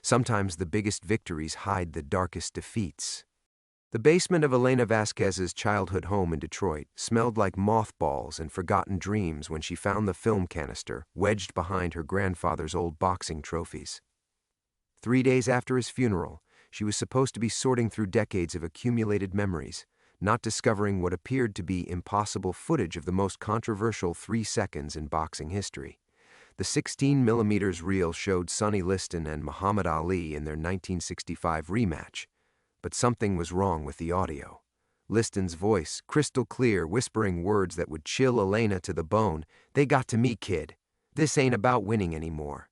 Sometimes the biggest victories hide the darkest defeats. The basement of Elena Vasquez's childhood home in Detroit smelled like mothballs and forgotten dreams when she found the film canister wedged behind her grandfather's old boxing trophies. 3 days after his funeral, she was supposed to be sorting through decades of accumulated memories, not discovering what appeared to be impossible footage of the most controversial 3 seconds in boxing history. The 16mm reel showed Sonny Liston and Muhammad Ali in their 1965 rematch, but something was wrong with the audio. Liston's voice, crystal clear, whispering words that would chill Elena to the bone. "They got to me, kid. This ain't about winning anymore."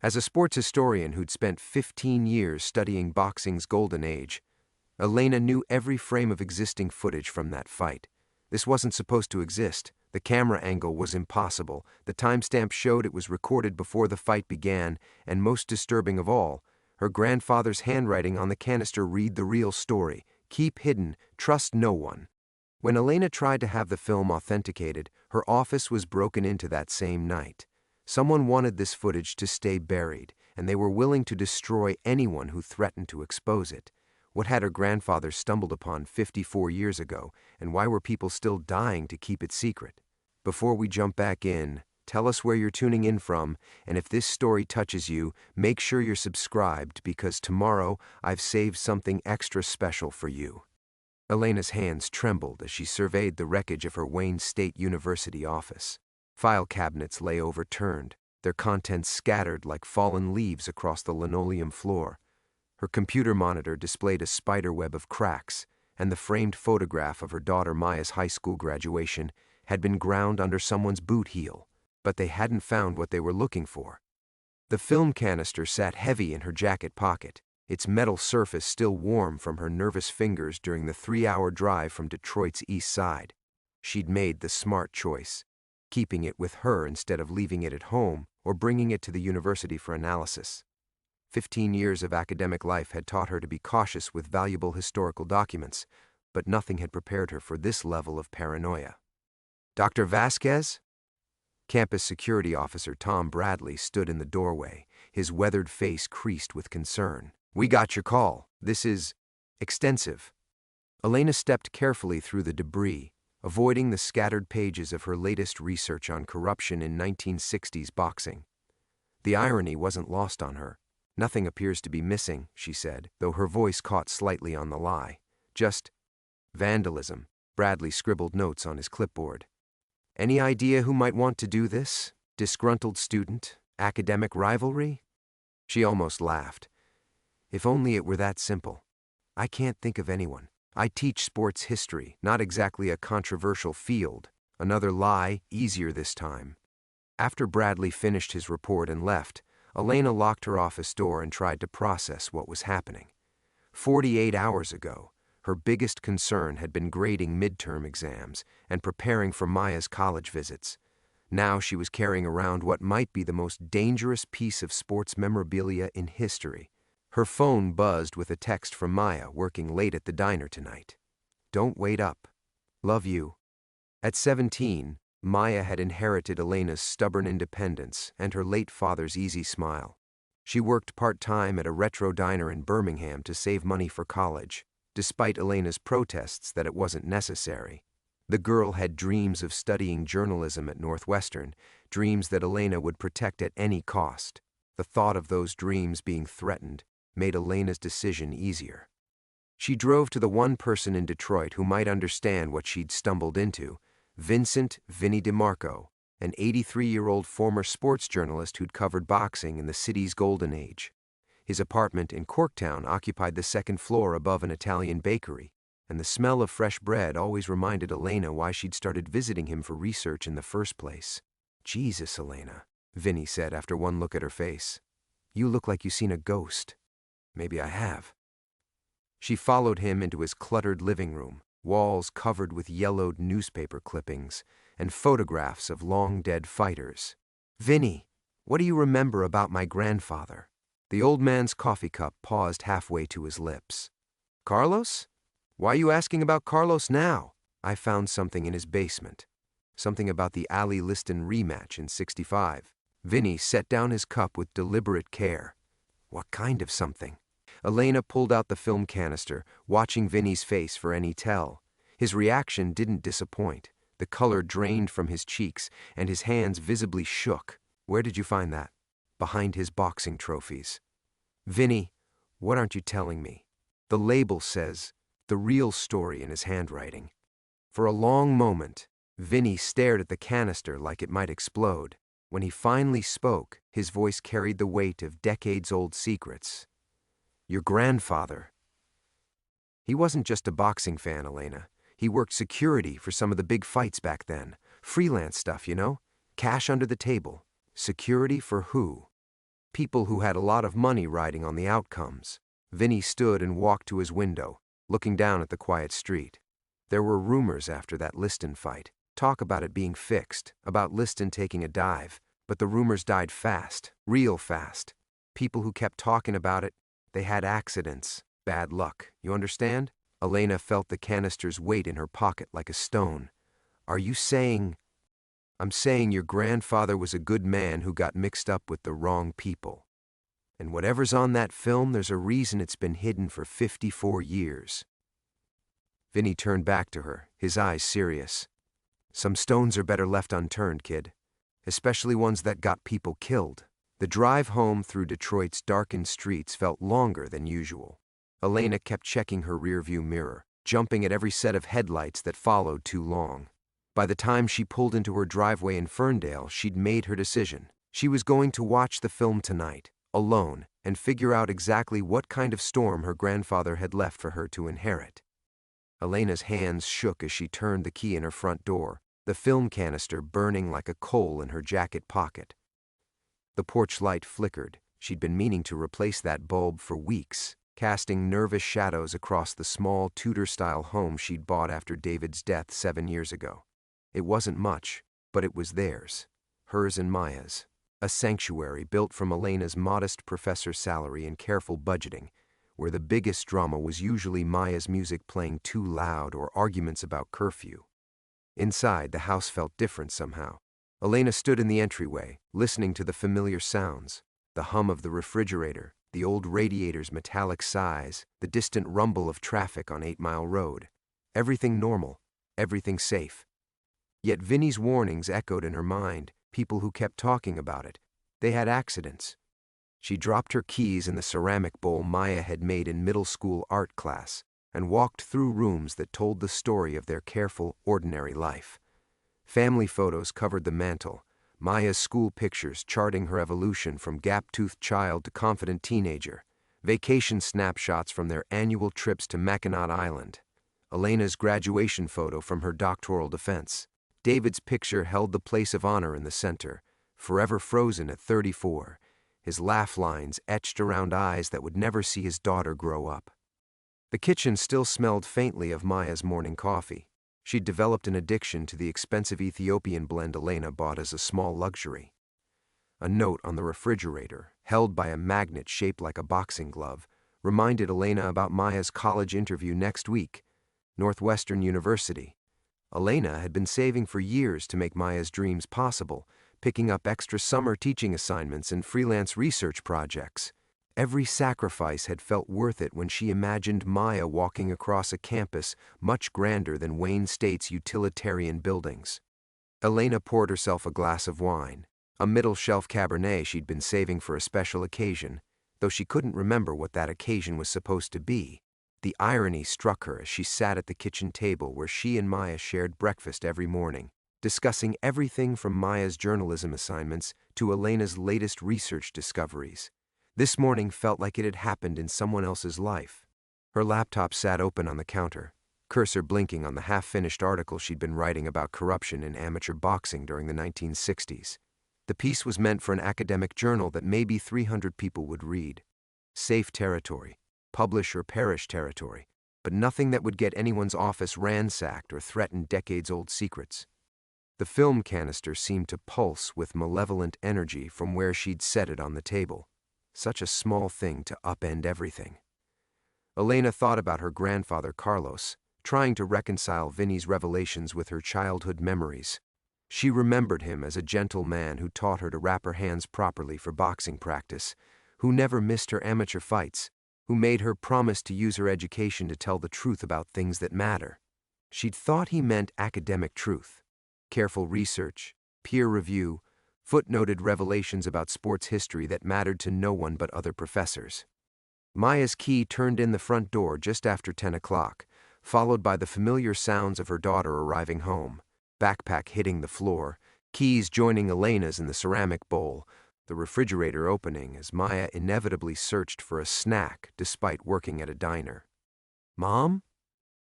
As a sports historian who'd spent 15 years studying boxing's golden age, Elena knew every frame of existing footage from that fight. This wasn't supposed to exist. The camera angle was impossible. The timestamp showed it was recorded before the fight began, and most disturbing of all, her grandfather's handwriting on the canister read the real story: "Keep hidden, trust no one." When Elena tried to have the film authenticated, her office was broken into that same night. Someone wanted this footage to stay buried, and they were willing to destroy anyone who threatened to expose it. What had her grandfather stumbled upon 54 years ago, and why were people still dying to keep it secret? Before we jump back in, tell us where you're tuning in from, and if this story touches you, make sure you're subscribed, because tomorrow I've saved something extra special for you. Elena's hands trembled as she surveyed the wreckage of her Wayne State University office. File cabinets lay overturned, their contents scattered like fallen leaves across the linoleum floor. Her computer monitor displayed a spiderweb of cracks, and the framed photograph of her daughter Maya's high school graduation had been ground under someone's boot heel. But they hadn't found what they were looking for. The film canister sat heavy in her jacket pocket, its metal surface still warm from her nervous fingers during the 3-hour drive from Detroit's east side. She'd made the smart choice, keeping it with her instead of leaving it at home or bringing it to the university for analysis. 15 years of academic life had taught her to be cautious with valuable historical documents, but nothing had prepared her for this level of paranoia. "Dr. Vasquez?" Campus security officer Tom Bradley stood in the doorway, his weathered face creased with concern. "We got your call. This is extensive." Elena stepped carefully through the debris, avoiding the scattered pages of her latest research on corruption in 1960s boxing. The irony wasn't lost on her. "Nothing appears to be missing," she said, though her voice caught slightly on the lie. "Just vandalism." Bradley scribbled notes on his clipboard. "Any idea who might want to do this? Disgruntled student? Academic rivalry?" She almost laughed. "If only it were that simple. I can't think of anyone. I teach sports history, not exactly a controversial field. Another lie, easier this time." After Bradley finished his report and left, Elena locked her office door and tried to process what was happening. 48 hours ago, her biggest concern had been grading midterm exams and preparing for Maya's college visits. Now she was carrying around what might be the most dangerous piece of sports memorabilia in history. Her phone buzzed with a text from Maya, working late at the diner tonight. "Don't wait up. Love you." At 17, Maya had inherited Elena's stubborn independence and her late father's easy smile. She worked part-time at a retro diner in Birmingham to save money for college, despite Elena's protests that it wasn't necessary. The girl had dreams of studying journalism at Northwestern, dreams that Elena would protect at any cost. The thought of those dreams being threatened made Elena's decision easier. She drove to the one person in Detroit who might understand what she'd stumbled into: Vincent "Vinny" DeMarco, an 83-year-old former sports journalist who'd covered boxing in the city's golden age. His apartment in Corktown occupied the second floor above an Italian bakery, and the smell of fresh bread always reminded Elena why she'd started visiting him for research in the first place. "Jesus, Elena," Vinny said after one look at her face. "You look like you've seen a ghost." "Maybe I have." She followed him into his cluttered living room, walls covered with yellowed newspaper clippings and photographs of long-dead fighters. "Vinny, what do you remember about my grandfather?" The old man's coffee cup paused halfway to his lips. "Carlos? Why are you asking about Carlos now?" "I found something in his basement. Something about the Ali Liston rematch in '65. Vinny set down his cup with deliberate care. What kind of something? Elena pulled out the film canister, watching Vinny's face for any tell. His reaction didn't disappoint. The color drained from his cheeks, and his hands visibly shook. Where did you find that? Behind his boxing trophies. Vinny, what aren't you telling me? The label says, the real story in his handwriting. For a long moment, Vinny stared at the canister like it might explode. When he finally spoke, his voice carried the weight of decades-old secrets. Your grandfather. He wasn't just a boxing fan, Elena. He worked security for some of the big fights back then. Freelance stuff, you know? Cash under the table. Security for who? People who had a lot of money riding on the outcomes. Vinny stood and walked to his window, looking down at the quiet street. There were rumors after that Liston fight. Talk about it being fixed, about Liston taking a dive. But the rumors died fast, real fast. People who kept talking about it, they had accidents, bad luck. You understand? Elena felt the canister's weight in her pocket like a stone. Are you saying... I'm saying your grandfather was a good man who got mixed up with the wrong people. And whatever's on that film, there's a reason it's been hidden for 54 years. Vinny turned back to her, his eyes serious. Some stones are better left unturned, kid. Especially ones that got people killed. The drive home through Detroit's darkened streets felt longer than usual. Elena kept checking her rearview mirror, jumping at every set of headlights that followed too long. By the time she pulled into her driveway in Ferndale, she'd made her decision. She was going to watch the film tonight, alone, and figure out exactly what kind of storm her grandfather had left for her to inherit. Elena's hands shook as she turned the key in her front door, the film canister burning like a coal in her jacket pocket. The porch light flickered. She'd been meaning to replace that bulb for weeks, casting nervous shadows across the small Tudor-style home she'd bought after David's death 7 years ago. It wasn't much, but it was theirs, hers and Maya's. A sanctuary built from Elena's modest professor's salary and careful budgeting, where the biggest drama was usually Maya's music playing too loud or arguments about curfew. Inside, the house felt different somehow. Elena stood in the entryway, listening to the familiar sounds, the hum of the refrigerator, the old radiator's metallic sighs, the distant rumble of traffic on 8 Mile Road. Everything normal, everything safe. Yet Vinny's warnings echoed in her mind, people who kept talking about it. They had accidents. She dropped her keys in the ceramic bowl Maya had made in middle school art class and walked through rooms that told the story of their careful, ordinary life. Family photos covered the mantel, Maya's school pictures charting her evolution from gap-toothed child to confident teenager, vacation snapshots from their annual trips to Mackinac Island, Elena's graduation photo from her doctoral defense. David's picture held the place of honor in the center, forever frozen at 34, his laugh lines etched around eyes that would never see his daughter grow up. The kitchen still smelled faintly of Maya's morning coffee. She'd developed an addiction to the expensive Ethiopian blend Elena bought as a small luxury. A note on the refrigerator, held by a magnet shaped like a boxing glove, reminded Elena about Maya's college interview next week, Northwestern University. Elena had been saving for years to make Maya's dreams possible, picking up extra summer teaching assignments and freelance research projects. Every sacrifice had felt worth it when she imagined Maya walking across a campus much grander than Wayne State's utilitarian buildings. Elena poured herself a glass of wine, a middle-shelf Cabernet she'd been saving for a special occasion, though she couldn't remember what that occasion was supposed to be. The irony struck her as she sat at the kitchen table where she and Maya shared breakfast every morning, discussing everything from Maya's journalism assignments to Elena's latest research discoveries. This morning felt like it had happened in someone else's life. Her laptop sat open on the counter, cursor blinking on the half-finished article she'd been writing about corruption in amateur boxing during the 1960s. The piece was meant for an academic journal that maybe 300 people would read. Safe territory, publish or perish territory, but nothing that would get anyone's office ransacked or threaten decades-old secrets. The film canister seemed to pulse with malevolent energy from where she'd set it on the table. Such a small thing to upend everything. Elena thought about her grandfather Carlos, trying to reconcile Vinny's revelations with her childhood memories. She remembered him as a gentle man who taught her to wrap her hands properly for boxing practice, who never missed her amateur fights, who made her promise to use her education to tell the truth about things that matter. She'd thought he meant academic truth, careful research, peer review, footnoted revelations about sports history that mattered to no one but other professors. Maya's key turned in the front door just after 10 o'clock, followed by the familiar sounds of her daughter arriving home, backpack hitting the floor, keys joining Elena's in the ceramic bowl, the refrigerator opening as Maya inevitably searched for a snack despite working at a diner. "Mom?"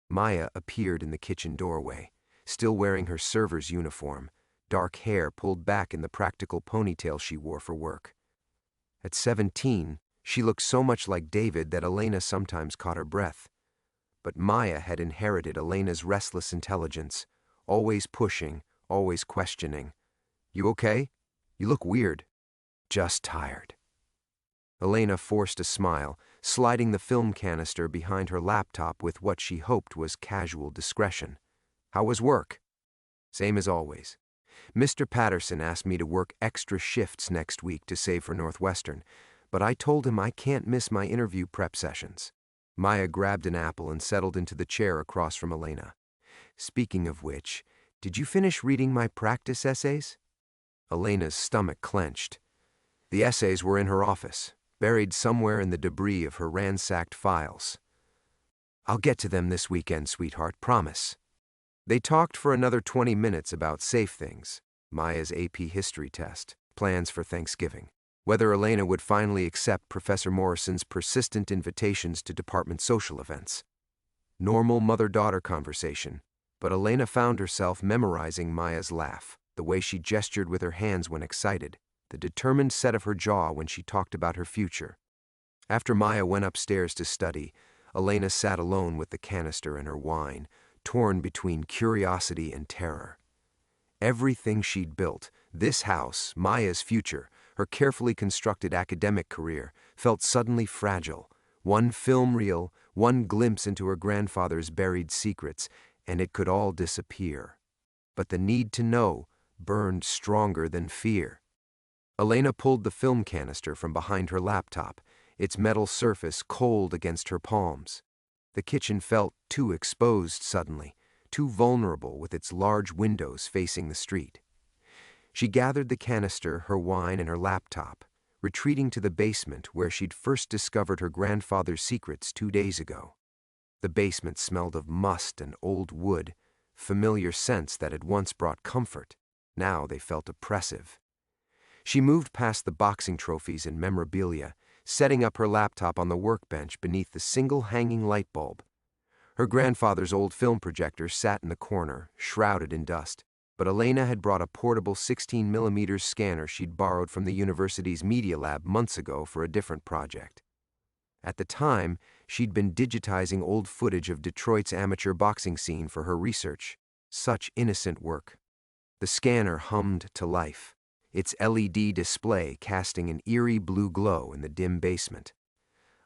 Maya appeared in the kitchen doorway, still wearing her server's uniform, dark hair pulled back in the practical ponytail she wore for work. At 17, she looked so much like David that Elena sometimes caught her breath. But Maya had inherited Elena's restless intelligence, always pushing, always questioning. "You okay? You look weird." "Just tired." Elena forced a smile, sliding the film canister behind her laptop with what she hoped was casual discretion. "How was work?" "Same as always. Mr. Patterson asked me to work extra shifts next week to save for Northwestern, but I told him I can't miss my interview prep sessions." Maya grabbed an apple and settled into the chair across from Elena. "Speaking of which, did you finish reading my practice essays?" Elena's stomach clenched. The essays were in her office, buried somewhere in the debris of her ransacked files. "I'll get to them this weekend, sweetheart, promise." They talked for another 20 minutes about safe things, Maya's AP history test, plans for Thanksgiving, whether Elena would finally accept Professor Morrison's persistent invitations to department social events. Normal mother-daughter conversation, but Elena found herself memorizing Maya's laugh, the way she gestured with her hands when excited, the determined set of her jaw when she talked about her future. After Maya went upstairs to study, Elena sat alone with the canister and her wine, torn between curiosity and terror. Everything she'd built, this house, Maya's future, her carefully constructed academic career, felt suddenly fragile. One film reel, one glimpse into her grandfather's buried secrets, and it could all disappear. But the need to know burned stronger than fear. Elena pulled the film canister from behind her laptop, its metal surface cold against her palms. The kitchen felt too exposed suddenly, too vulnerable with its large windows facing the street. She gathered the canister, her wine, and her laptop, retreating to the basement where she'd first discovered her grandfather's secrets 2 days ago. The basement smelled of must and old wood, familiar scents that had once brought comfort. Now they felt oppressive. She moved past the boxing trophies and memorabilia, setting up her laptop on the workbench beneath the single hanging light bulb. Her grandfather's old film projector sat in the corner, shrouded in dust, but Elena had brought a portable 16mm scanner she'd borrowed from the university's media lab months ago for a different project. At the time, she'd been digitizing old footage of Detroit's amateur boxing scene for her research. Such innocent work. The scanner hummed to life, its LED display casting an eerie blue glow in the dim basement.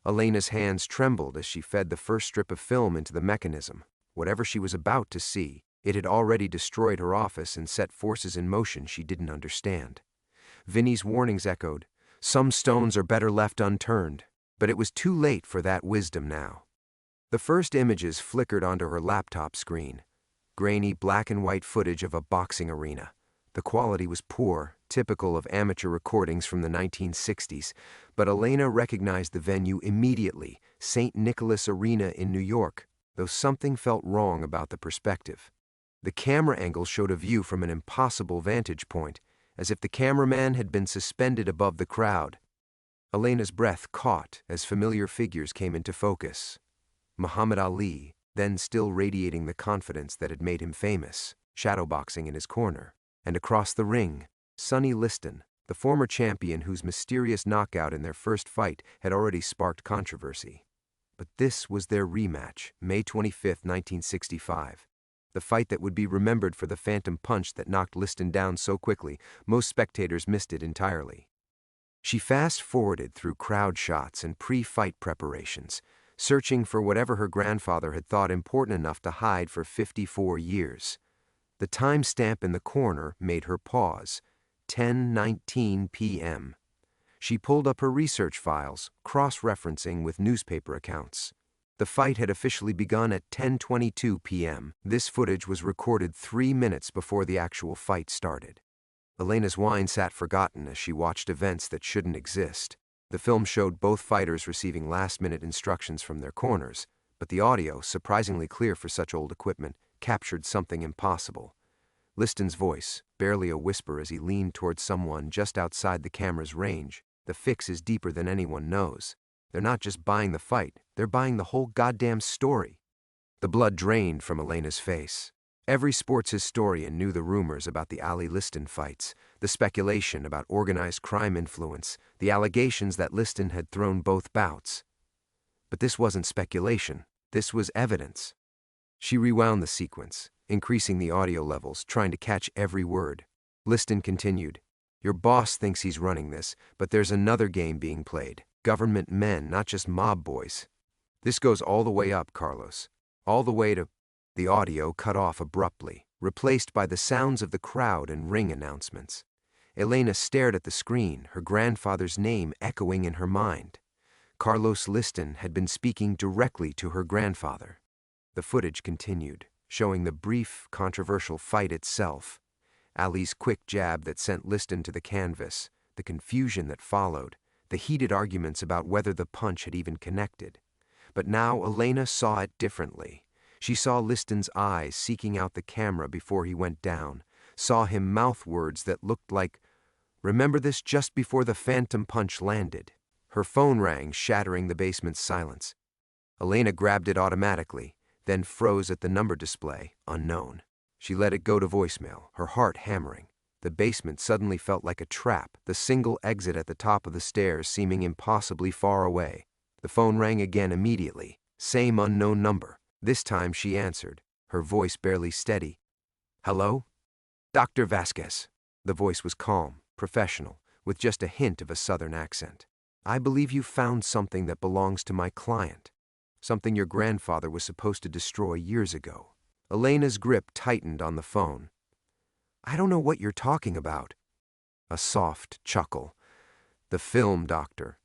Elena's hands trembled as she fed the first strip of film into the mechanism. Whatever she was about to see, it had already destroyed her office and set forces in motion she didn't understand. Vinny's warnings echoed, "Some stones are better left unturned," but it was too late for that wisdom now. The first images flickered onto her laptop screen. Grainy black and white footage of a boxing arena. The quality was poor, typical of amateur recordings from the 1960s, but Elena recognized the venue immediately, St. Nicholas Arena in New York, though something felt wrong about the perspective. The camera angle showed a view from an impossible vantage point, as if the cameraman had been suspended above the crowd. Elena's breath caught as familiar figures came into focus. Muhammad Ali, then still radiating the confidence that had made him famous, shadowboxing in his corner. And across the ring, Sonny Liston, the former champion whose mysterious knockout in their first fight had already sparked controversy. But this was their rematch, May 25, 1965. The fight that would be remembered for the phantom punch that knocked Liston down so quickly, most spectators missed it entirely. She fast-forwarded through crowd shots and pre-fight preparations, searching for whatever her grandfather had thought important enough to hide for 54 years. The timestamp in the corner made her pause, 10:19 p.m. She pulled up her research files, cross-referencing with newspaper accounts. The fight had officially begun at 10:22 p.m. This footage was recorded 3 minutes before the actual fight started. Elena's wine sat forgotten as she watched events that shouldn't exist. The film showed both fighters receiving last-minute instructions from their corners, but the audio, surprisingly clear for such old equipment, captured something impossible. Liston's voice, barely a whisper as he leaned towards someone just outside the camera's range. The fix is deeper than anyone knows. They're not just buying the fight, they're buying the whole goddamn story. The blood drained from Elena's face. Every sports historian knew the rumors about the Ali Liston fights, the speculation about organized crime influence, the allegations that Liston had thrown both bouts. But this wasn't speculation, this was evidence. She rewound the sequence, increasing the audio levels, trying to catch every word. Liston continued, "Your boss thinks he's running this, but there's another game being played. Government men, not just mob boys. This goes all the way up, Carlos. All the way to—" The audio cut off abruptly, replaced by the sounds of the crowd and ring announcements. Elena stared at the screen, her grandfather's name echoing in her mind. Carlos Liston had been speaking directly to her grandfather. The footage continued, showing the brief, controversial fight itself. Ali's quick jab that sent Liston to the canvas, the confusion that followed, the heated arguments about whether the punch had even connected. But now Elena saw it differently. She saw Liston's eyes seeking out the camera before he went down, saw him mouth words that looked like, "Remember this," just before the phantom punch landed. Her phone rang, shattering the basement's silence. Elena grabbed it automatically, then froze at the number display, unknown. She let it go to voicemail, her heart hammering. The basement suddenly felt like a trap, the single exit at the top of the stairs seeming impossibly far away. The phone rang again immediately, same unknown number. This time she answered, her voice barely steady. "Hello? Dr. Vasquez." The voice was calm, professional, with just a hint of a southern accent. "I believe you found something that belongs to my client. Something your grandfather was supposed to destroy years ago." Elena's grip tightened on the phone. "I don't know what you're talking about." A soft chuckle. "The film, doctor.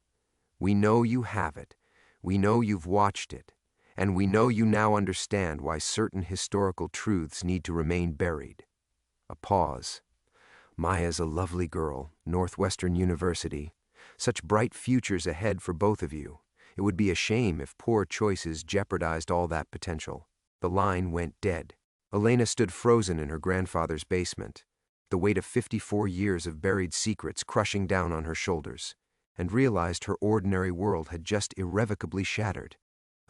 We know you have it. We know you've watched it. And we know you now understand why certain historical truths need to remain buried." A pause. "Maya's a lovely girl, Northwestern University. Such bright futures ahead for both of you. It would be a shame if poor choices jeopardized all that potential." The line went dead. Elena stood frozen in her grandfather's basement, the weight of 54 years of buried secrets crushing down on her shoulders, and realized her ordinary world had just irrevocably shattered.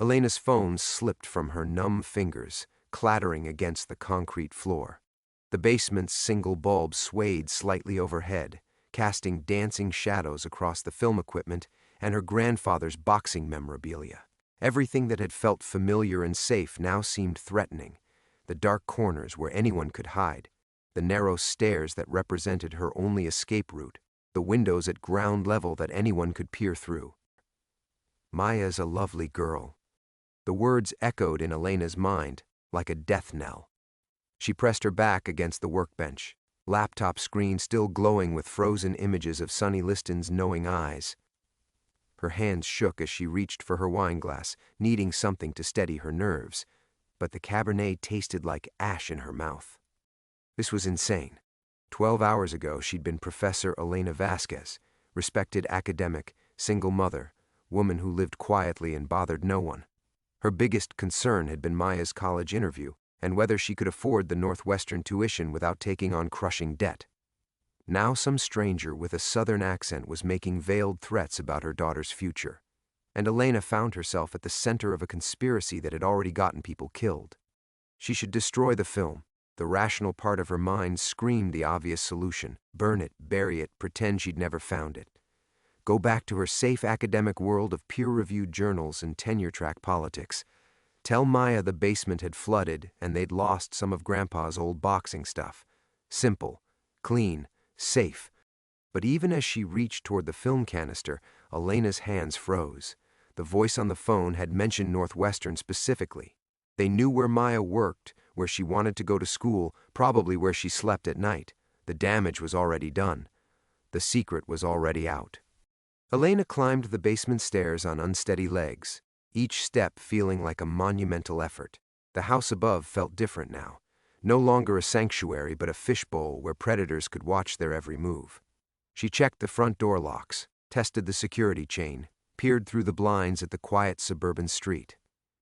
Elena's phone slipped from her numb fingers, clattering against the concrete floor. The basement's single bulb swayed slightly overhead, casting dancing shadows across the film equipment and her grandfather's boxing memorabilia. Everything that had felt familiar and safe now seemed threatening. The dark corners where anyone could hide, the narrow stairs that represented her only escape route, the windows at ground level that anyone could peer through. "Maya's a lovely girl." The words echoed in Elena's mind like a death knell. She pressed her back against the workbench, laptop screen still glowing with frozen images of Sonny Liston's knowing eyes. Her hands shook as she reached for her wineglass, needing something to steady her nerves, but the Cabernet tasted like ash in her mouth. This was insane. 12 hours ago she'd been Professor Elena Vasquez, respected academic, single mother, woman who lived quietly and bothered no one. Her biggest concern had been Maya's college interview and whether she could afford the Northwestern tuition without taking on crushing debt. Now some stranger with a southern accent was making veiled threats about her daughter's future, and Elena found herself at the center of a conspiracy that had already gotten people killed. She should destroy the film. The rational part of her mind screamed the obvious solution: burn it, bury it, pretend she'd never found it. Go back to her safe academic world of peer-reviewed journals and tenure-track politics. Tell Maya the basement had flooded and they'd lost some of Grandpa's old boxing stuff. Simple, clean, safe. But even as she reached toward the film canister, Elena's hands froze. The voice on the phone had mentioned Northwestern specifically. They knew where Maya worked, where she wanted to go to school, probably where she slept at night. The damage was already done. The secret was already out. Elena climbed the basement stairs on unsteady legs, each step feeling like a monumental effort. The house above felt different now. No longer a sanctuary, but a fishbowl where predators could watch their every move. She checked the front door locks, tested the security chain, peered through the blinds at the quiet suburban street.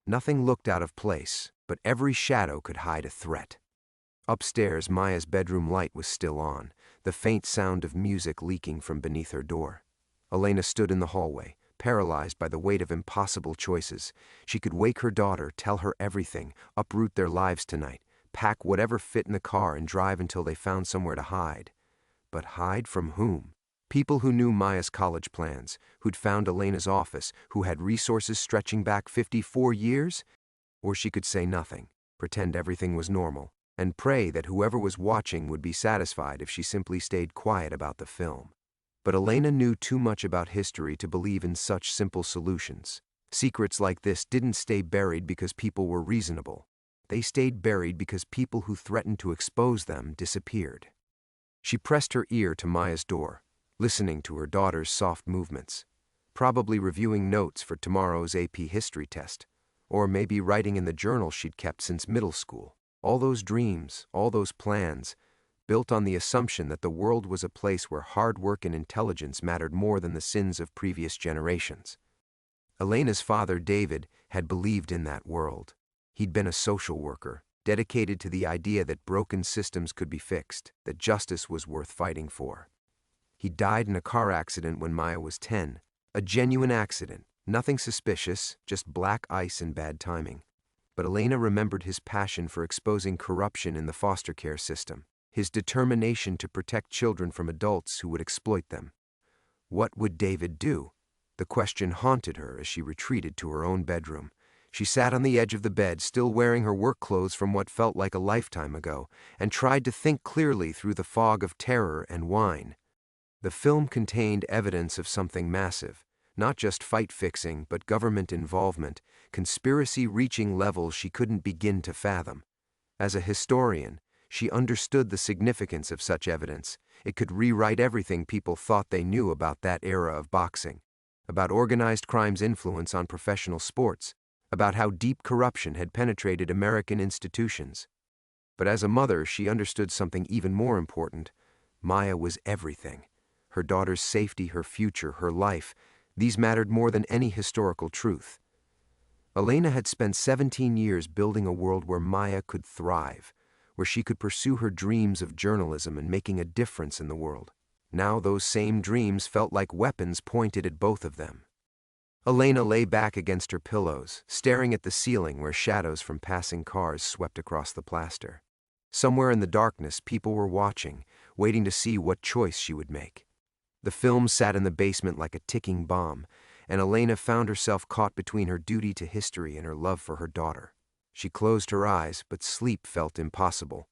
Nothing looked out of place, but every shadow could hide a threat. Upstairs, Maya's bedroom light was still on, the faint sound of music leaking from beneath her door. Elena stood in the hallway, paralyzed by the weight of impossible choices. She could wake her daughter, tell her everything, uproot their lives tonight, pack whatever fit in the car and drive until they found somewhere to hide. But hide from whom? People who knew Maya's college plans, who'd found Elena's office, who had resources stretching back 54 years? Or she could say nothing, pretend everything was normal, and pray that whoever was watching would be satisfied if she simply stayed quiet about the film. But Elena knew too much about history to believe in such simple solutions. Secrets like this didn't stay buried because people were reasonable. They stayed buried because people who threatened to expose them disappeared. She pressed her ear to Maya's door, listening to her daughter's soft movements, probably reviewing notes for tomorrow's AP history test, or maybe writing in the journal she'd kept since middle school. All those dreams, all those plans, built on the assumption that the world was a place where hard work and intelligence mattered more than the sins of previous generations. Elena's father, David, had believed in that world. He'd been a social worker, dedicated to the idea that broken systems could be fixed, that justice was worth fighting for. He died in a car accident when Maya was 10, a genuine accident, nothing suspicious, just black ice and bad timing. But Elena remembered his passion for exposing corruption in the foster care system, his determination to protect children from adults who would exploit them. What would David do? The question haunted her as she retreated to her own bedroom. She sat on the edge of the bed, still wearing her work clothes from what felt like a lifetime ago, and tried to think clearly through the fog of terror and wine. The film contained evidence of something massive, not just fight-fixing, but government involvement, conspiracy reaching levels she couldn't begin to fathom. As a historian, she understood the significance of such evidence. It could rewrite everything people thought they knew about that era of boxing, about organized crime's influence on professional sports, about how deep corruption had penetrated American institutions. But as a mother, she understood something even more important. Maya was everything. Her daughter's safety, her future, her life, these mattered more than any historical truth. Elena had spent 17 years building a world where Maya could thrive, where she could pursue her dreams of journalism and making a difference in the world. Now those same dreams felt like weapons pointed at both of them. Elena lay back against her pillows, staring at the ceiling where shadows from passing cars swept across the plaster. Somewhere in the darkness, people were watching, waiting to see what choice she would make. The film sat in the basement like a ticking bomb, and Elena found herself caught between her duty to history and her love for her daughter. She closed her eyes, but sleep felt impossible.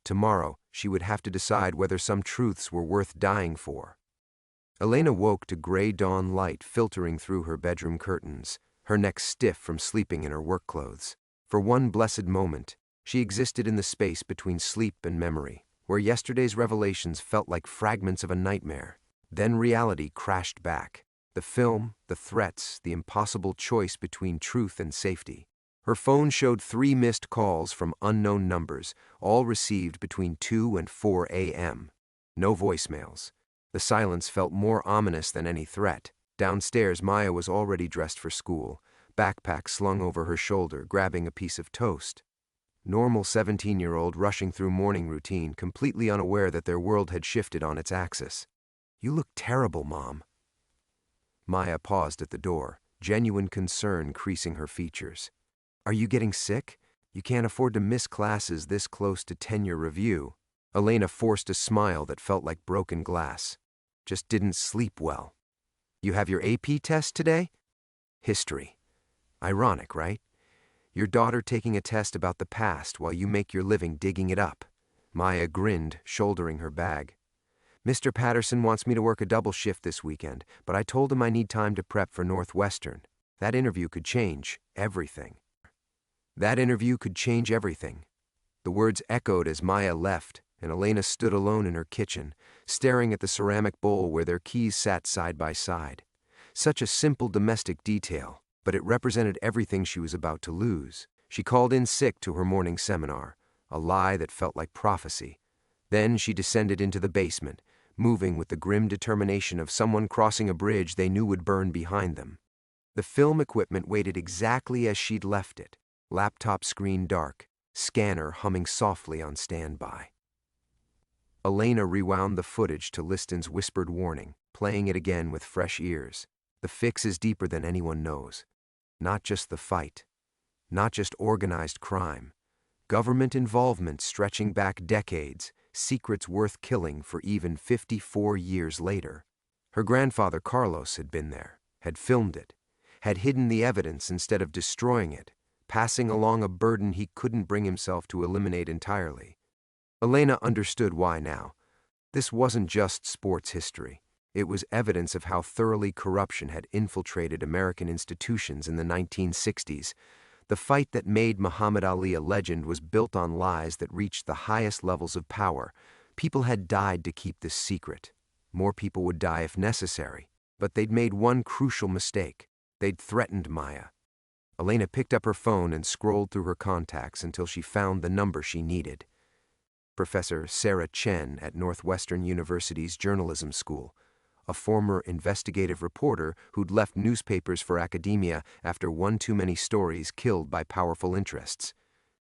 Tomorrow, she would have to decide whether some truths were worth dying for. Elena woke to gray dawn light filtering through her bedroom curtains, her neck stiff from sleeping in her work clothes. For one blessed moment, she existed in the space between sleep and memory, where yesterday's revelations felt like fragments of a nightmare. Then reality crashed back. The film, the threats, the impossible choice between truth and safety. Her phone showed 3 missed calls from unknown numbers, all received between 2 and 4 a.m. No voicemails. The silence felt more ominous than any threat. Downstairs, Maya was already dressed for school, backpack slung over her shoulder, grabbing a piece of toast. Normal 17-year-old rushing through morning routine, completely unaware that their world had shifted on its axis. "You look terrible, Mom." Maya paused at the door, genuine concern creasing her features. "Are you getting sick? You can't afford to miss classes this close to tenure review." Elena forced a smile that felt like broken glass. "Just didn't sleep well." "You have your AP test today?" "History. Ironic, right? Your daughter taking a test about the past while you make your living digging it up." Maya grinned, shouldering her bag. "Mr. Patterson wants me to work a double shift this weekend, but I told him I need time to prep for Northwestern. That interview could change everything." That interview could change everything. The words echoed as Maya left, and Elena stood alone in her kitchen, staring at the ceramic bowl where their keys sat side by side. Such a simple domestic detail, but it represented everything she was about to lose. She called in sick to her morning seminar, a lie that felt like prophecy. Then she descended into the basement, moving with the grim determination of someone crossing a bridge they knew would burn behind them. The film equipment waited exactly as she'd left it, laptop screen dark, scanner humming softly on standby. Elena rewound the footage to Liston's whispered warning, playing it again with fresh ears. The fix is deeper than anyone knows. Not just the fight, not just organized crime. Government involvement stretching back decades, secrets worth killing for even 54 years later. Her grandfather Carlos had been there, had filmed it, had hidden the evidence instead of destroying it, passing along a burden he couldn't bring himself to eliminate entirely. Elena understood why now. This wasn't just sports history. It was evidence of how thoroughly corruption had infiltrated American institutions in the 1960s. The fight that made Muhammad Ali a legend was built on lies that reached the highest levels of power. People had died to keep this secret. More people would die if necessary. But they'd made one crucial mistake. They'd threatened Maya. Elena picked up her phone and scrolled through her contacts until she found the number she needed. Professor Sarah Chen at Northwestern University's journalism school, a former investigative reporter who'd left newspapers for academia after one too many stories killed by powerful interests.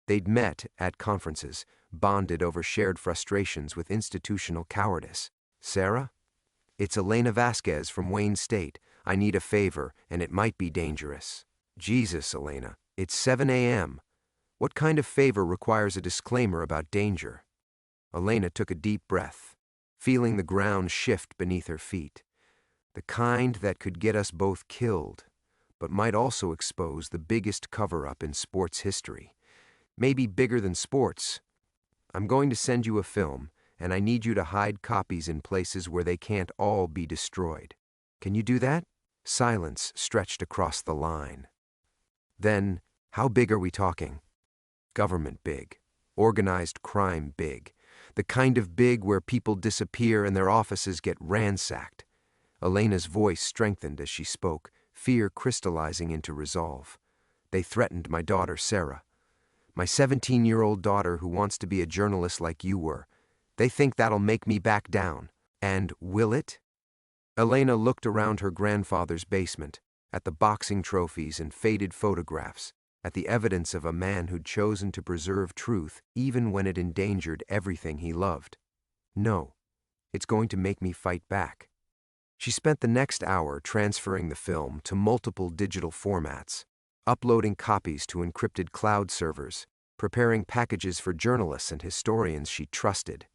They'd met at conferences, bonded over shared frustrations with institutional cowardice. Sarah? It's Elena Vasquez from Wayne State. I need a favor, and it might be dangerous. Jesus, Elena, it's 7 a.m. What kind of favor requires a disclaimer about danger? Elena took a deep breath, feeling the ground shift beneath her feet. The kind that could get us both killed, but might also expose the biggest cover-up in sports history. Maybe bigger than sports. I'm going to send you a film, and I need you to hide copies in places where they can't all be destroyed. Can you do that? Silence stretched across the line. Then, how big are we talking? Government big. Organized crime big. The kind of big where people disappear and their offices get ransacked. Elena's voice strengthened as she spoke, fear crystallizing into resolve. They threatened my daughter, Sarah. My 17-year-old daughter who wants to be a journalist like you were. They think that'll make me back down. And will it? Elena looked around her grandfather's basement, at the boxing trophies and faded photographs, at the evidence of a man who'd chosen to preserve truth even when it endangered everything he loved. No, it's going to make me fight back. She spent the next hour transferring the film to multiple digital formats, uploading copies to encrypted cloud servers, preparing packages for journalists and historians she trusted.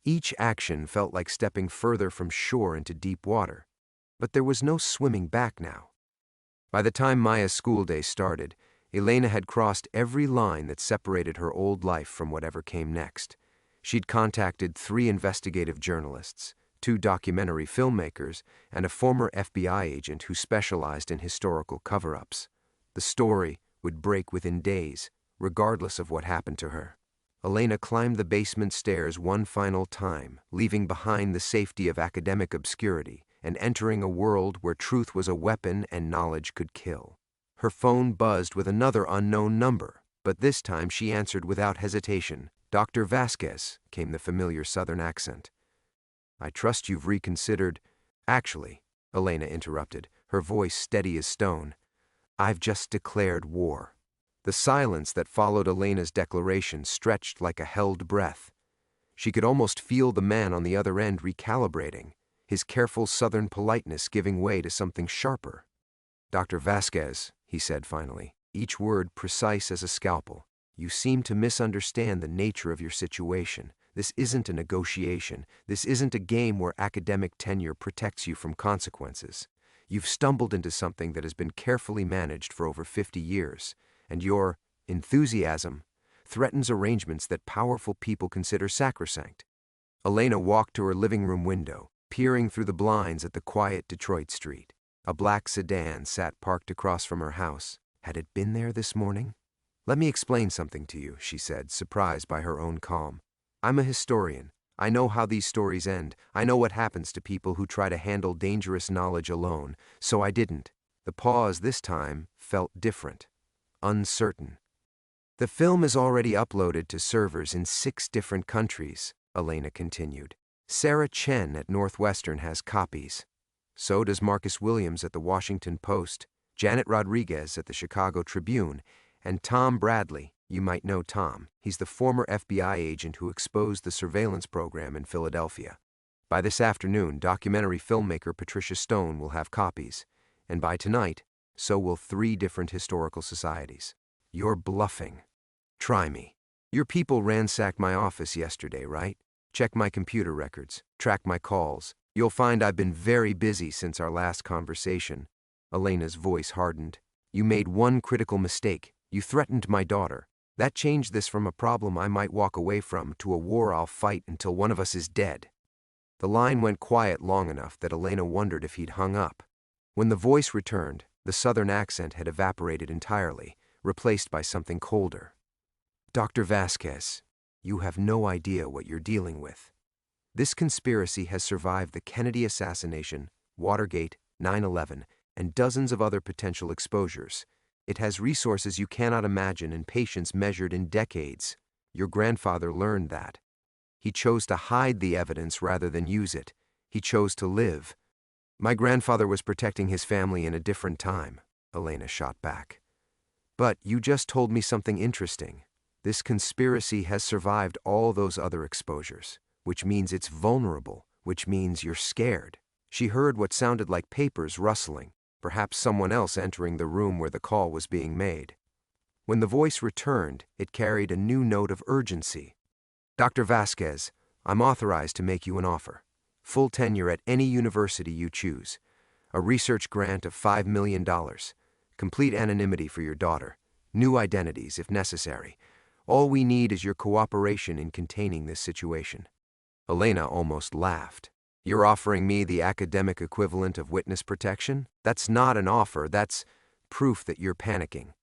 Each action felt like stepping further from shore into deep water, but there was no swimming back now. By the time Maya's school day started, Elena had crossed every line that separated her old life from whatever came next. She'd contacted 3 investigative journalists, 2 documentary filmmakers, and a former FBI agent who specialized in historical cover-ups. The story would break within days, regardless of what happened to her. Elena climbed the basement stairs one final time, leaving behind the safety of academic obscurity and entering a world where truth was a weapon and knowledge could kill. Her phone buzzed with another unknown number, but this time she answered without hesitation. Dr. Vasquez, came the familiar southern accent. I trust you've reconsidered. Actually, Elena interrupted, her voice steady as stone. I've just declared war. The silence that followed Elena's declaration stretched like a held breath. She could almost feel the man on the other end recalibrating, his careful southern politeness giving way to something sharper. Dr. Vasquez, he said finally, each word precise as a scalpel. You seem to misunderstand the nature of your situation. This isn't a negotiation. This isn't a game where academic tenure protects you from consequences. You've stumbled into something that has been carefully managed for over 50 years, and your enthusiasm threatens arrangements that powerful people consider sacrosanct. Elena walked to her living room window, peering through the blinds at the quiet Detroit street. A black sedan sat parked across from her house. Had it been there this morning? Let me explain something to you, she said, surprised by her own calm. I'm a historian. I know how these stories end. I know what happens to people who try to handle dangerous knowledge alone, so I didn't. The pause this time felt different, uncertain. The film is already uploaded to servers in 6 different countries, Elena continued. Sarah Chen at Northwestern has copies. So does Marcus Williams at the Washington Post, Janet Rodriguez at the Chicago Tribune, and Tom Bradley. You might know Tom. He's the former FBI agent who exposed the surveillance program in Philadelphia. By this afternoon, documentary filmmaker Patricia Stone will have copies. And by tonight, so will 3 different historical societies. You're bluffing. Try me. Your people ransacked my office yesterday, right? Check my computer records, track my calls. You'll find I've been very busy since our last conversation. Elena's voice hardened. You made one critical mistake. You threatened my daughter. That changed this from a problem I might walk away from to a war I'll fight until one of us is dead. The line went quiet long enough that Elena wondered if he'd hung up. When the voice returned, the southern accent had evaporated entirely, replaced by something colder. Dr. Vasquez, you have no idea what you're dealing with. This conspiracy has survived the Kennedy assassination, Watergate, 9/11, and dozens of other potential exposures. It has resources you cannot imagine and patience measured in decades. Your grandfather learned that. He chose to hide the evidence rather than use it. He chose to live. My grandfather was protecting his family in a different time, Elena shot back. But you just told me something interesting. This conspiracy has survived all those other exposures, which means it's vulnerable, which means you're scared. She heard what sounded like papers rustling, perhaps someone else entering the room where the call was being made. When the voice returned, it carried a new note of urgency. Dr. Vasquez, I'm authorized to make you an offer. Full tenure at any university you choose. A research grant of $5 million. Complete anonymity for your daughter. New identities, if necessary. All we need is your cooperation in containing this situation. Elena almost laughed. You're offering me the academic equivalent of witness protection? That's not an offer, that's proof that you're panicking.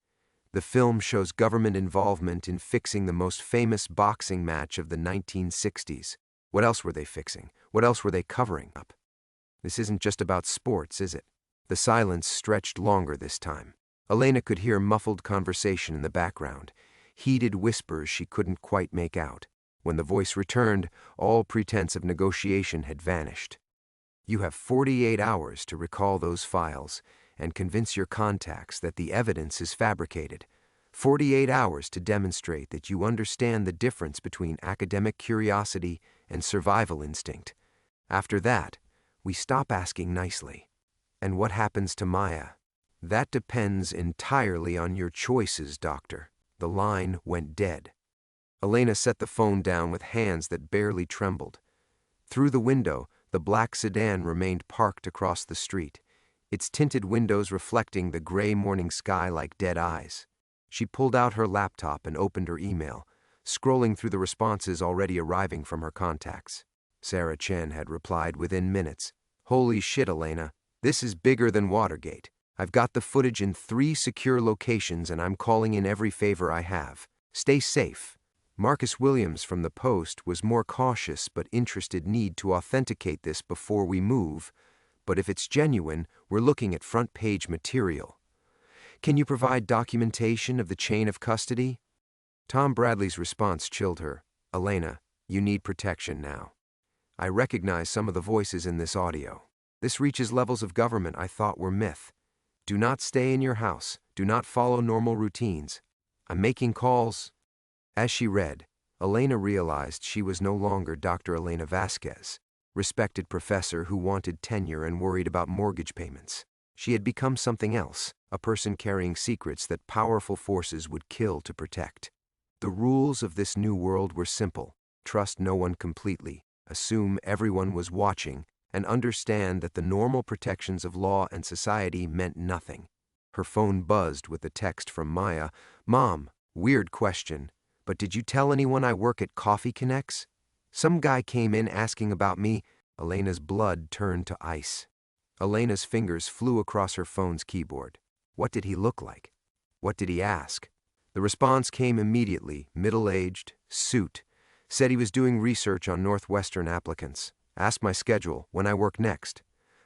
The film shows government involvement in fixing the most famous boxing match of the 1960s. What else were they fixing? What else were they covering up? This isn't just about sports, is it? The silence stretched longer this time. Elena could hear muffled conversation in the background, heated whispers she couldn't quite make out. When the voice returned, all pretense of negotiation had vanished. You have 48 hours to recall those files and convince your contacts that the evidence is fabricated. 48 hours to demonstrate that you understand the difference between academic curiosity and survival instinct. After that, we stop asking nicely. And what happens to Maya? That depends entirely on your choices, Doctor. The line went dead. Elena set the phone down with hands that barely trembled. Through the window, the black sedan remained parked across the street, its tinted windows reflecting the gray morning sky like dead eyes. She pulled out her laptop and opened her email, scrolling through the responses already arriving from her contacts. Sarah Chen had replied within minutes. Holy shit, Elena. This is bigger than Watergate. I've got the footage in 3 secure locations and I'm calling in every favor I have. Stay safe. Marcus Williams from the Post was more cautious but interested. Need to authenticate this before we move. But if it's genuine, we're looking at front-page material. Can you provide documentation of the chain of custody? Tom Bradley's response chilled her. Elena, you need protection now. I recognize some of the voices in this audio. This reaches levels of government I thought were myth. Do not stay in your house. Do not follow normal routines. I'm making calls. As she read, Elena realized she was no longer Dr. Elena Vasquez, respected professor who wanted tenure and worried about mortgage payments. She had become something else, a person carrying secrets that powerful forces would kill to protect. The rules of this new world were simple. Trust no one completely, assume everyone was watching, and understand that the normal protections of law and society meant nothing. Her phone buzzed with a text from Maya. Mom, weird question, but did you tell anyone I work at Coffee Connects? Some guy came in asking about me. Elena's blood turned to ice. Elena's fingers flew across her phone's keyboard. What did he look like? What did he ask? The response came immediately, middle-aged, suit, Said he was doing research on Northwestern applicants. Asked my schedule, when I work next.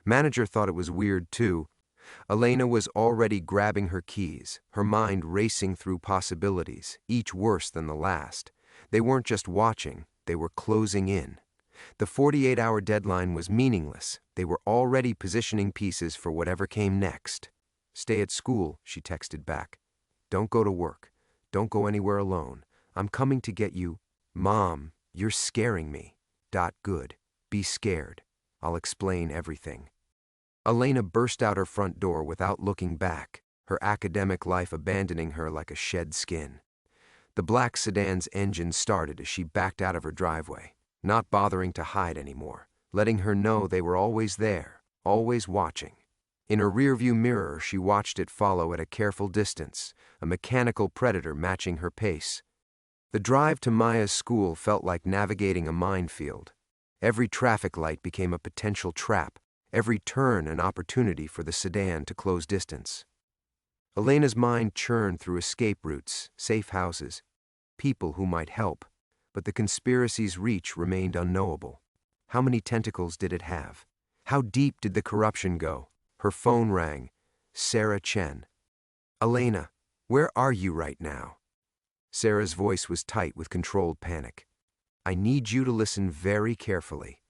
Manager thought it was weird too. Elena was already grabbing her keys, her mind racing through possibilities, each worse than the last. They weren't just watching, they were closing in. The 48-hour deadline was meaningless. They were already positioning pieces for whatever came next. Stay at school, she texted back. Don't go to work. Don't go anywhere alone. I'm coming to get you. Mom, you're scaring me. Good. Be scared. I'll explain everything. Elena burst out her front door without looking back, her academic life abandoning her like a shed skin. The black sedan's engine started as she backed out of her driveway, not bothering to hide anymore, letting her know they were always there, always watching. In her rearview mirror, she watched it follow at a careful distance, a mechanical predator matching her pace. The drive to Maya's school felt like navigating a minefield. Every traffic light became a potential trap, every turn an opportunity for the sedan to close distance. Elena's mind churned through escape routes, safe houses, people who might help, but the conspiracy's reach remained unknowable. How many tentacles did it have? How deep did the corruption go? Her phone rang. Sarah Chen. Elena, where are you right now? Sarah's voice was tight with controlled panic. I need you to listen very carefully.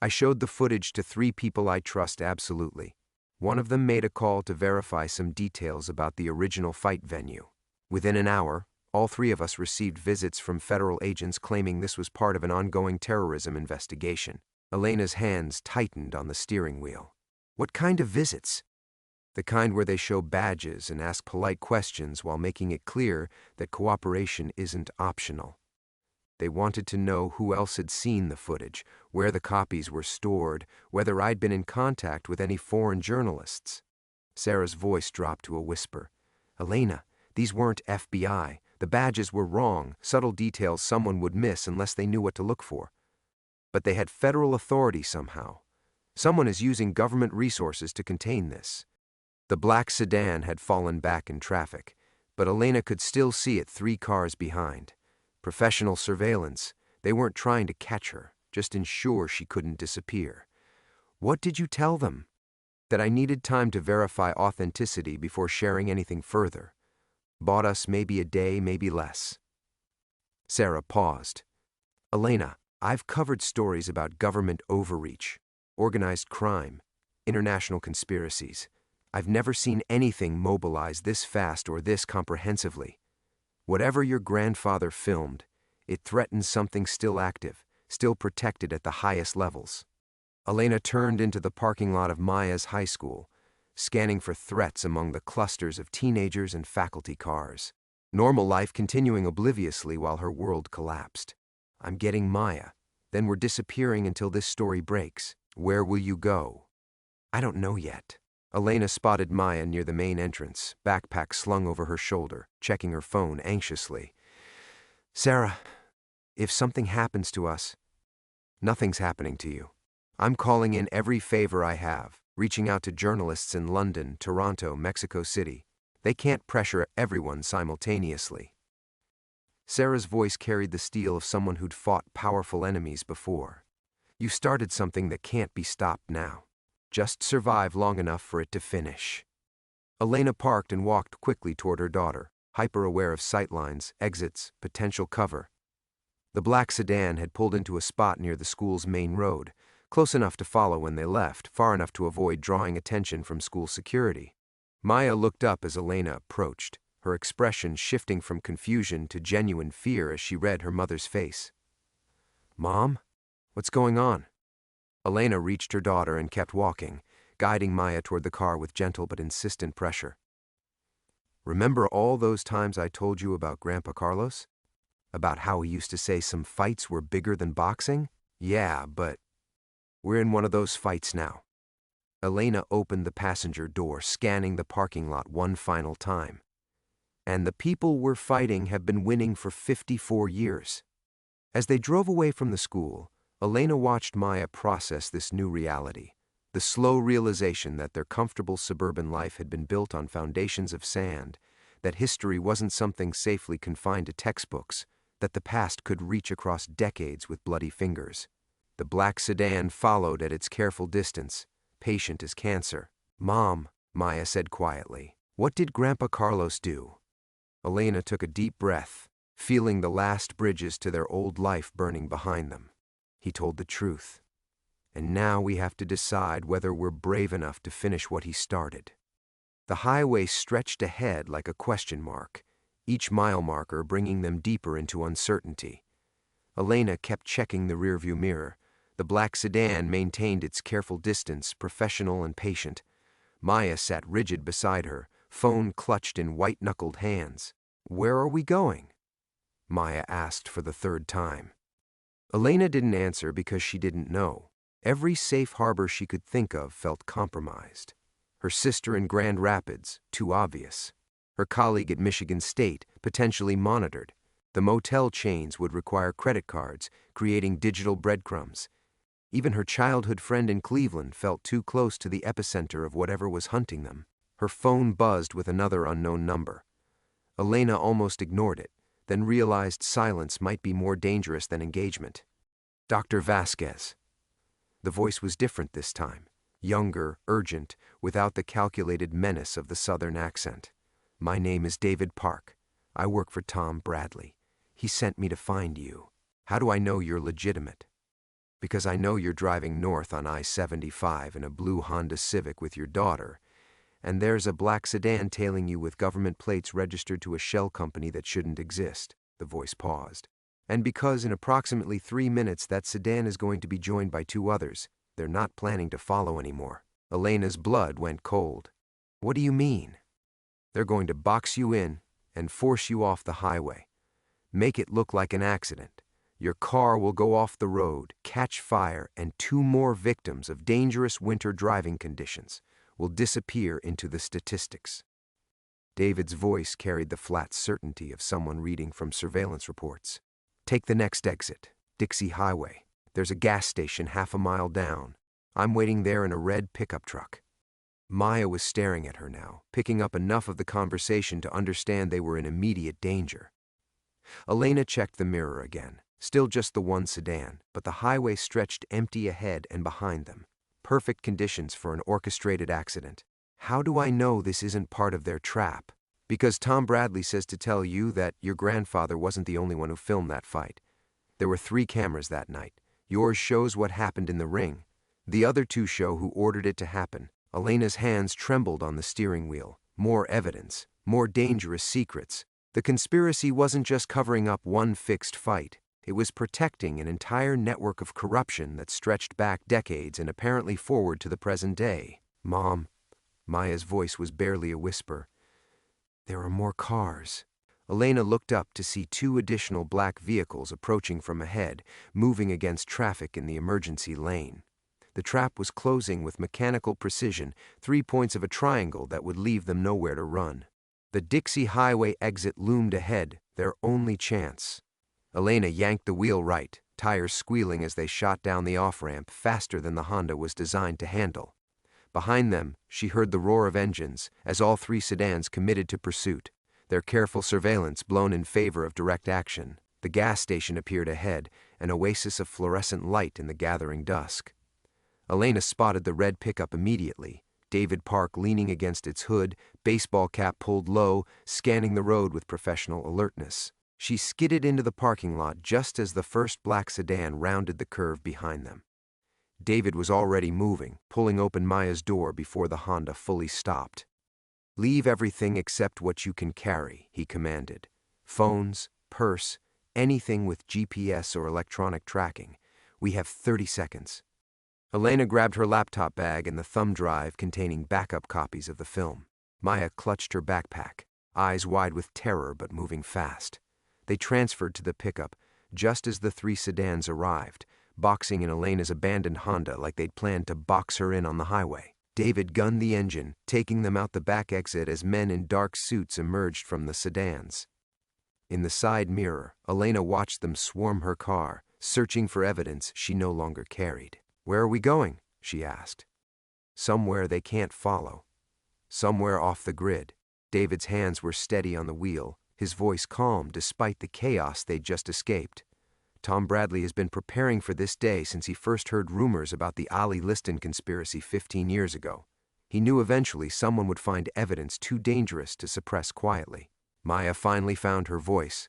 I showed the footage to 3 people I trust absolutely. One of them made a call to verify some details about the original fight venue. Within an hour, all 3 of us received visits from federal agents claiming this was part of an ongoing terrorism investigation. Elena's hands tightened on the steering wheel. What kind of visits? The kind where they show badges and ask polite questions while making it clear that cooperation isn't optional. They wanted to know who else had seen the footage, where the copies were stored, whether I'd been in contact with any foreign journalists. Sarah's voice dropped to a whisper. Elena, these weren't FBI. The badges were wrong, subtle details someone would miss unless they knew what to look for. But they had federal authority somehow. Someone is using government resources to contain this. The black sedan had fallen back in traffic, but Elena could still see it 3 cars behind. Professional surveillance. They weren't trying to catch her, just ensure she couldn't disappear. What did you tell them? That I needed time to verify authenticity before sharing anything further. Bought us maybe a day, maybe less. Sarah paused. Elena, I've covered stories about government overreach, organized crime, international conspiracies. I've never seen anything mobilize this fast or this comprehensively. Whatever your grandfather filmed, it threatens something still active, still protected at the highest levels. Elena turned into the parking lot of Maya's high school, scanning for threats among the clusters of teenagers and faculty cars. Normal life continuing obliviously while her world collapsed. I'm getting Maya. Then we're disappearing until this story breaks. Where will you go? I don't know yet. Elena spotted Maya near the main entrance, backpack slung over her shoulder, checking her phone anxiously. Sarah, if something happens to us, nothing's happening to you. I'm calling in every favor I have, reaching out to journalists in London, Toronto, Mexico City. They can't pressure everyone simultaneously. Sarah's voice carried the steel of someone who'd fought powerful enemies before. You started something that can't be stopped now. Just survive long enough for it to finish. Elena parked and walked quickly toward her daughter, hyper-aware of sightlines, exits, potential cover. The black sedan had pulled into a spot near the school's main road, close enough to follow when they left, far enough to avoid drawing attention from school security. Maya looked up as Elena approached, her expression shifting from confusion to genuine fear as she read her mother's face. Mom? What's going on? Elena reached her daughter and kept walking, guiding Maya toward the car with gentle but insistent pressure. Remember all those times I told you about Grandpa Carlos? About how he used to say some fights were bigger than boxing? Yeah, but we're in one of those fights now. Elena opened the passenger door, scanning the parking lot one final time. And the people we're fighting have been winning for 54 years. As they drove away from the school, Elena watched Maya process this new reality, the slow realization that their comfortable suburban life had been built on foundations of sand, that history wasn't something safely confined to textbooks, that the past could reach across decades with bloody fingers. The black sedan followed at its careful distance, patient as cancer. "Mom," Maya said quietly, "what did Grandpa Carlos do?" Elena took a deep breath, feeling the last bridges to their old life burning behind them. "He told the truth. And now we have to decide whether we're brave enough to finish what he started." The highway stretched ahead like a question mark, each mile marker bringing them deeper into uncertainty. Elena kept checking the rearview mirror. The black sedan maintained its careful distance, professional and patient. Maya sat rigid beside her, phone clutched in white-knuckled hands. "Where are we going?" Maya asked for the third time. Elena didn't answer because she didn't know. Every safe harbor she could think of felt compromised. Her sister in Grand Rapids, too obvious. Her colleague at Michigan State, potentially monitored. The motel chains would require credit cards, creating digital breadcrumbs. Even her childhood friend in Cleveland felt too close to the epicenter of whatever was hunting them. Her phone buzzed with another unknown number. Elena almost ignored it, then realized silence might be more dangerous than engagement. "Dr. Vasquez." The voice was different this time. Younger, urgent, without the calculated menace of the Southern accent. "My name is David Park. I work for Tom Bradley. He sent me to find you. How do I know you're legitimate?" "Because I know you're driving north on I-75 in a blue Honda Civic with your daughter, and there's a black sedan tailing you with government plates registered to a shell company that shouldn't exist." The voice paused. "And because in approximately 3 minutes that sedan is going to be joined by 2 others. They're not planning to follow anymore." Elena's blood went cold. "What do you mean?" "They're going to box you in and force you off the highway. Make it look like an accident. Your car will go off the road, catch fire, and 2 more victims of dangerous winter driving conditions will disappear into the statistics." David's voice carried the flat certainty of someone reading from surveillance reports. "Take the next exit, Dixie Highway. There's a gas station half a mile down. I'm waiting there in a red pickup truck." Maya was staring at her now, picking up enough of the conversation to understand they were in immediate danger. Elena checked the mirror again. Still just the one sedan, but the highway stretched empty ahead and behind them. Perfect conditions for an orchestrated accident. "How do I know this isn't part of their trap?" "Because Tom Bradley says to tell you that your grandfather wasn't the only one who filmed that fight. There were 3 cameras that night. Yours shows what happened in the ring. The other 2 show who ordered it to happen." Elena's hands trembled on the steering wheel. More evidence, more dangerous secrets. The conspiracy wasn't just covering up one fixed fight. It was protecting an entire network of corruption that stretched back decades and apparently forward to the present day. "Mom," Maya's voice was barely a whisper, "there are more cars." Elena looked up to see 2 additional black vehicles approaching from ahead, moving against traffic in the emergency lane. The trap was closing with mechanical precision, 3 points of a triangle that would leave them nowhere to run. The Dixie Highway exit loomed ahead, their only chance. Elena yanked the wheel right, tires squealing as they shot down the off-ramp faster than the Honda was designed to handle. Behind them, she heard the roar of engines as all 3 sedans committed to pursuit, their careful surveillance blown in favor of direct action. The gas station appeared ahead, an oasis of fluorescent light in the gathering dusk. Elena spotted the red pickup immediately, David Park leaning against its hood, baseball cap pulled low, scanning the road with professional alertness. She skidded into the parking lot just as the first black sedan rounded the curve behind them. David was already moving, pulling open Maya's door before the Honda fully stopped. "Leave everything except what you can carry," he commanded. "Phones, purse, anything with GPS or electronic tracking. We have 30 seconds. Elena grabbed her laptop bag and the thumb drive containing backup copies of the film. Maya clutched her backpack, eyes wide with terror but moving fast. They transferred to the pickup just as the 3 sedans arrived, boxing in Elena's abandoned Honda like they'd planned to box her in on the highway. David gunned the engine, taking them out the back exit as men in dark suits emerged from the sedans. In the side mirror, Elena watched them swarm her car, searching for evidence she no longer carried. "Where are we going?" she asked. "Somewhere they can't follow. Somewhere off the grid." David's hands were steady on the wheel, his voice calm despite the chaos they'd just escaped. Tom Bradley has been preparing for this day since he first heard rumors about the Sonny Liston conspiracy 15 years ago. He knew eventually someone would find evidence too dangerous to suppress quietly. Maya finally found her voice.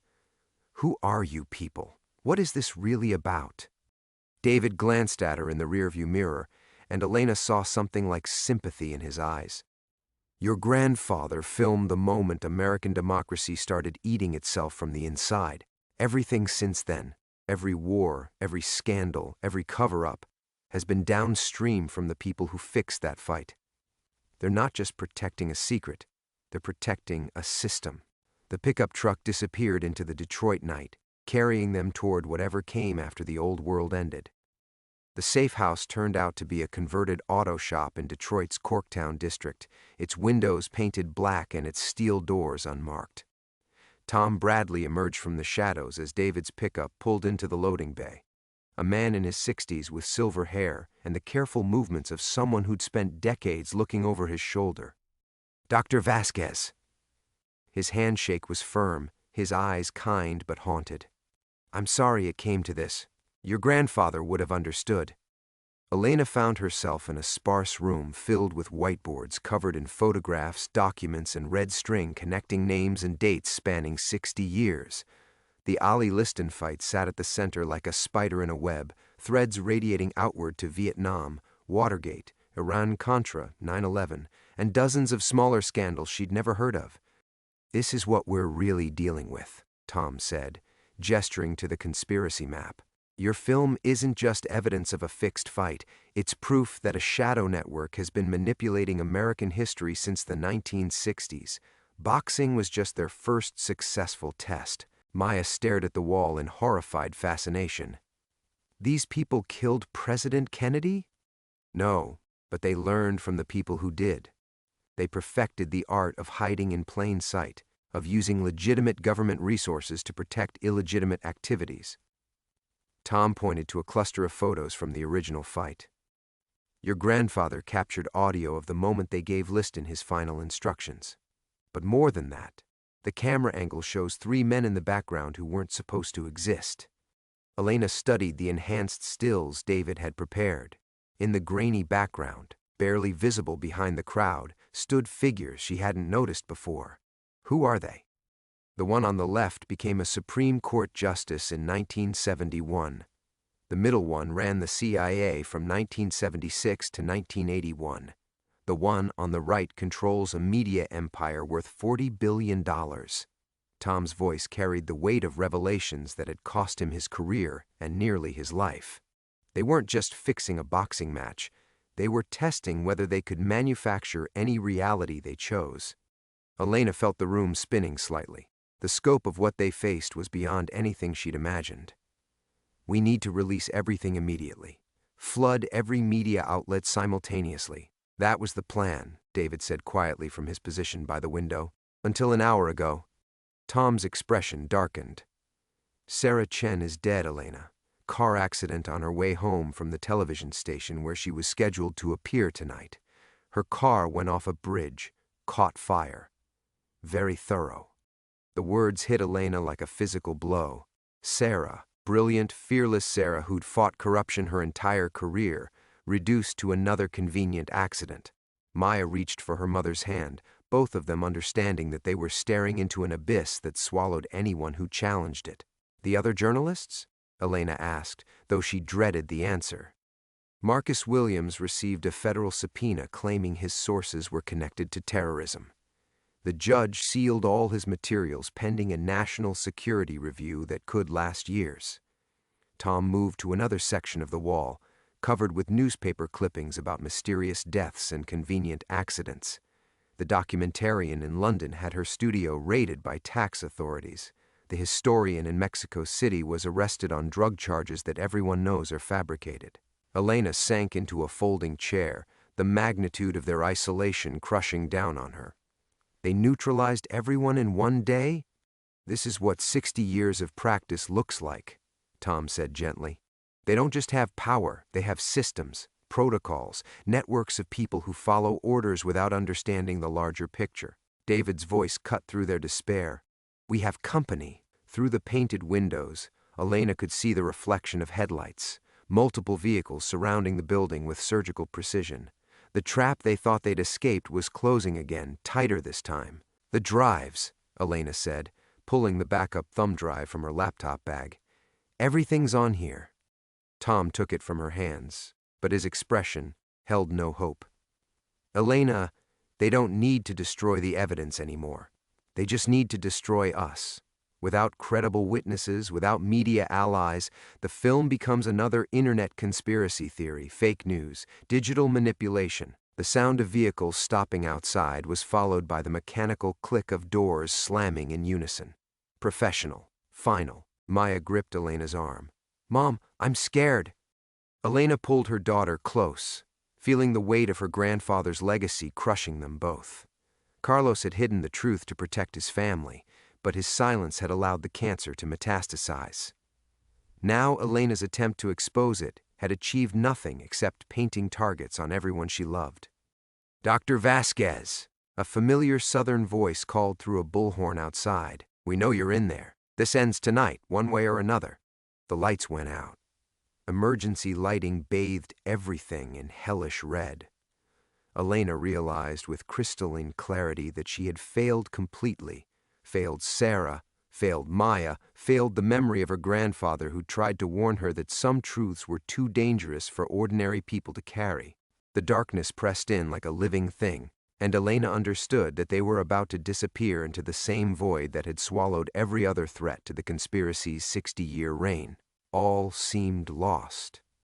"Who are you people? What is this really about?" David glanced at her in the rearview mirror, and Elena saw something like sympathy in his eyes. "Your grandfather filmed the moment American democracy started eating itself from the inside. Everything since then, every war, every scandal, every cover-up, has been downstream from the people who fixed that fight. They're not just protecting a secret, they're protecting a system." The pickup truck disappeared into the Detroit night, carrying them toward whatever came after the old world ended. The safe house turned out to be a converted auto shop in Detroit's Corktown district, its windows painted black and its steel doors unmarked. Tom Bradley emerged from the shadows as David's pickup pulled into the loading bay. A man in his 60s with silver hair and the careful movements of someone who'd spent decades looking over his shoulder. "Dr. Vasquez." His handshake was firm, his eyes kind but haunted. "I'm sorry it came to this. Your grandfather would have understood." Elena found herself in a sparse room filled with whiteboards covered in photographs, documents, and red string connecting names and dates spanning 60 years. The Sonny Liston fight sat at the center like a spider in a web, threads radiating outward to Vietnam, Watergate, Iran-Contra, 9/11, and dozens of smaller scandals she'd never heard of. "This is what we're really dealing with," Tom said, gesturing to the conspiracy map. "Your film isn't just evidence of a fixed fight, it's proof that a shadow network has been manipulating American history since the 1960s. Boxing was just their first successful test." Maya stared at the wall in horrified fascination. "These people killed President Kennedy?" "No, but they learned from the people who did. They perfected the art of hiding in plain sight, of using legitimate government resources to protect illegitimate activities." Tom pointed to a cluster of photos from the original fight. "Your grandfather captured audio of the moment they gave Liston his final instructions. But more than that, the camera angle shows 3 men in the background who weren't supposed to exist." Elena studied the enhanced stills David had prepared. In the grainy background, barely visible behind the crowd, stood figures she hadn't noticed before. "Who are they?" The one on the left became a Supreme Court justice in 1971. The middle one ran the CIA from 1976 to 1981. The one on the right controls a media empire worth $40 billion. Tom's voice carried the weight of revelations that had cost him his career and nearly his life. They weren't just fixing a boxing match. They were testing whether they could manufacture any reality they chose. Elena felt the room spinning slightly. The scope of what they faced was beyond anything she'd imagined. "We need to release everything immediately. Flood every media outlet simultaneously." "That was the plan," David said quietly from his position by the window. "Until an hour ago." Tom's expression darkened. "Sarah Chen is dead, Elena. Car accident on her way home from the television station where she was scheduled to appear tonight. Her car went off a bridge, caught fire. Very thorough." The words hit Elena like a physical blow. Sarah, brilliant, fearless Sarah who'd fought corruption her entire career, reduced to another convenient accident. Maya reached for her mother's hand, both of them understanding that they were staring into an abyss that swallowed anyone who challenged it. "The other journalists?" Elena asked, though she dreaded the answer. Marcus Williams received a federal subpoena claiming his sources were connected to terrorism. The judge sealed all his materials pending a national security review that could last years. Tom moved to another section of the wall, covered with newspaper clippings about mysterious deaths and convenient accidents. The documentarian in London had her studio raided by tax authorities. The historian in Mexico City was arrested on drug charges that everyone knows are fabricated. Elena sank into a folding chair, the magnitude of their isolation crushing down on her. They neutralized everyone in one day? "This is what 60 years of practice looks like," Tom said gently. "They don't just have power, they have systems, protocols, networks of people who follow orders without understanding the larger picture." David's voice cut through their despair. We have company. Through the painted windows, Elena could see the reflection of headlights, multiple vehicles surrounding the building with surgical precision. The trap they thought they'd escaped was closing again, tighter this time. The drives, Elena said, pulling the backup thumb drive from her laptop bag. Everything's on here. Tom took it from her hands, but his expression held no hope. Elena, they don't need to destroy the evidence anymore. They just need to destroy us. Without credible witnesses, without media allies, the film becomes another internet conspiracy theory, fake news, digital manipulation. The sound of vehicles stopping outside was followed by the mechanical click of doors slamming in unison. Professional. Final. Maya gripped Elena's arm. "Mom, I'm scared." Elena pulled her daughter close, feeling the weight of her grandfather's legacy crushing them both. Carlos had hidden the truth to protect his family, but his silence had allowed the cancer to metastasize. Now Elena's attempt to expose it had achieved nothing except painting targets on everyone she loved. "Dr. Vasquez," a familiar southern voice called through a bullhorn outside. "We know you're in there. This ends tonight, one way or another." The lights went out. Emergency lighting bathed everything in hellish red. Elena realized with crystalline clarity that she had failed completely. Failed Sarah, failed Maya, failed the memory of her grandfather who tried to warn her that some truths were too dangerous for ordinary people to carry. The darkness pressed in like a living thing, and Elena understood that they were about to disappear into the same void that had swallowed every other threat to the conspiracy's 60-year reign. All seemed lost.